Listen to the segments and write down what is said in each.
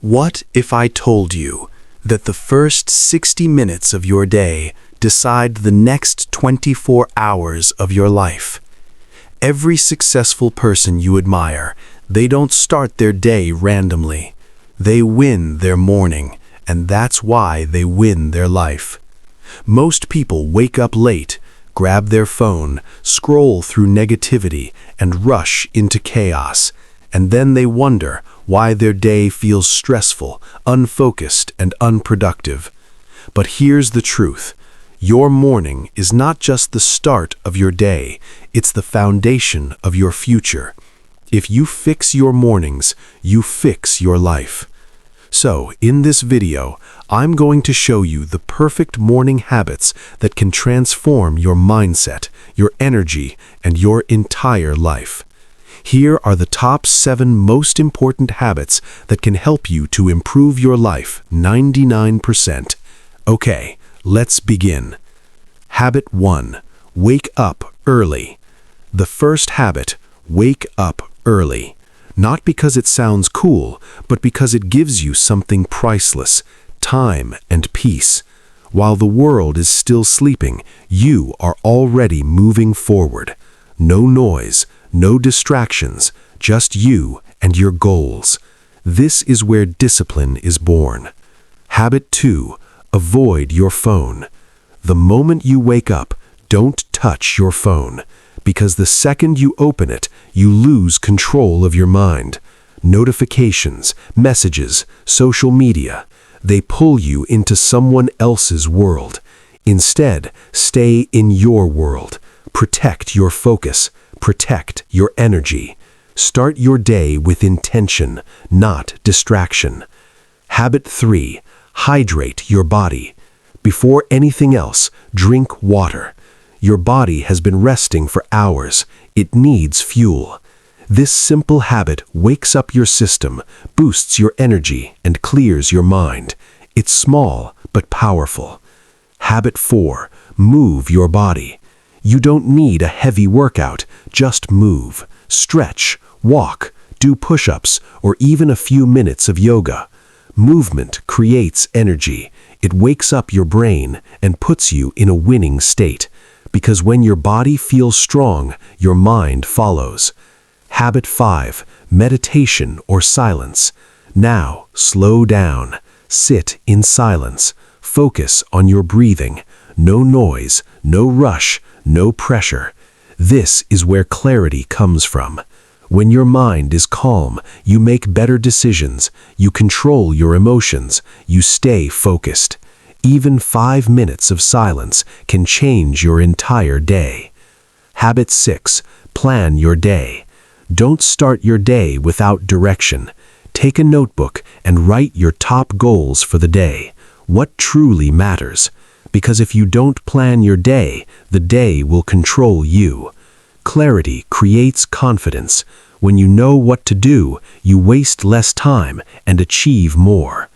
What if I told you that the first 60 minutes of your day decide the next 24 hours of your life? Every successful person you admire, they don't start their day randomly. They win their morning, and that's why they win their life. Most people wake up late, grab their phone, scroll through negativity, and rush into chaos. And then they wonder why their day feels stressful, unfocused, and unproductive. But here's the truth. Your morning is not just the start of your day, it's the foundation of your future. If you fix your mornings, you fix your life. So, in this video, I'm going to show you the perfect morning habits that can transform your mindset, your energy, and your entire life. Here are the top 7 most important habits that can help you to improve your life 99%. Okay, let's begin. Habit 1. Wake up early. The first habit, wake up early. Not because it sounds cool, but because it gives you something priceless, time and peace. While the world is still sleeping, you are already moving forward. No noise, no distractions, just you and your goals. This is where discipline is born. Habit 2. Avoid your phone. The moment you wake up, don't touch your phone, because the second you open it, you lose control of your mind. Notifications, messages, social media, they pull you into someone else's world. Instead, stay in your world. Protect your focus. Protect your energy. Start your day with intention, not distraction. Habit 3. Hydrate your body. Before anything else, drink water. Your body has been resting for hours. It needs fuel. This simple habit wakes up your system, boosts your energy, and clears your mind. It's small, but powerful. Habit 4. Move your body. You don't need a heavy workout, just move. Stretch, walk, do push-ups, or even a few minutes of yoga. Movement creates energy. It wakes up your brain and puts you in a winning state. Because when your body feels strong, your mind follows. Habit 5. Meditation or silence. Now, slow down. Sit in silence. Focus on your breathing. No noise, no rush, no pressure. This is where clarity comes from. When your mind is calm, you make better decisions, you control your emotions, you stay focused. Even 5 minutes of silence can change your entire day. Habit 6. Plan your day. Don't start your day without direction. Take a notebook and write your top goals for the day. What truly matters? Because if you don't plan your day, the day will control you. Clarity creates confidence. When you know what to do, you waste less time and achieve more.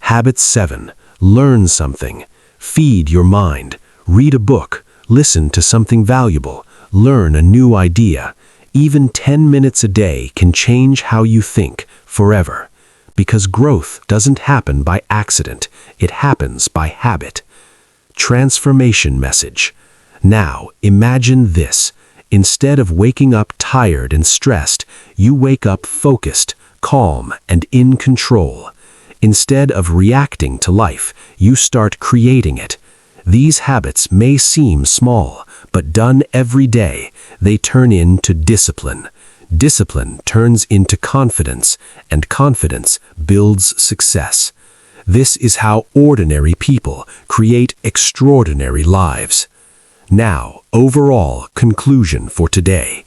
Habit 7. Learn something. Feed your mind. Read a book. Listen to something valuable. Learn a new idea. Even 10 minutes a day can change how you think forever. Because growth doesn't happen by accident. It happens by habit. Transformation message. Now, imagine this. Instead of waking up tired and stressed, you wake up focused, calm, and in control. Instead of reacting to life, you start creating it. These habits may seem small, but done every day, they turn into discipline. Discipline turns into confidence, and confidence builds success. This is how ordinary people create extraordinary lives. Now, overall conclusion for today.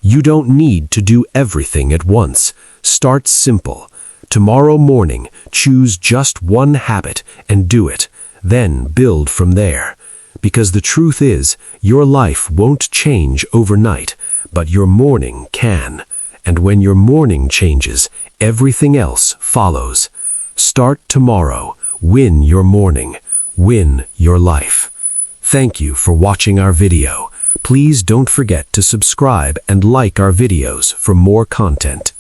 You don't need to do everything at once. Start simple. Tomorrow morning, choose just one habit and do it. Then build from there. Because the truth is, your life won't change overnight, but your morning can. And when your morning changes, everything else follows. Start tomorrow. Win your morning. Win your life. Thank you for watching our video. Please don't forget to subscribe and like our videos for more content.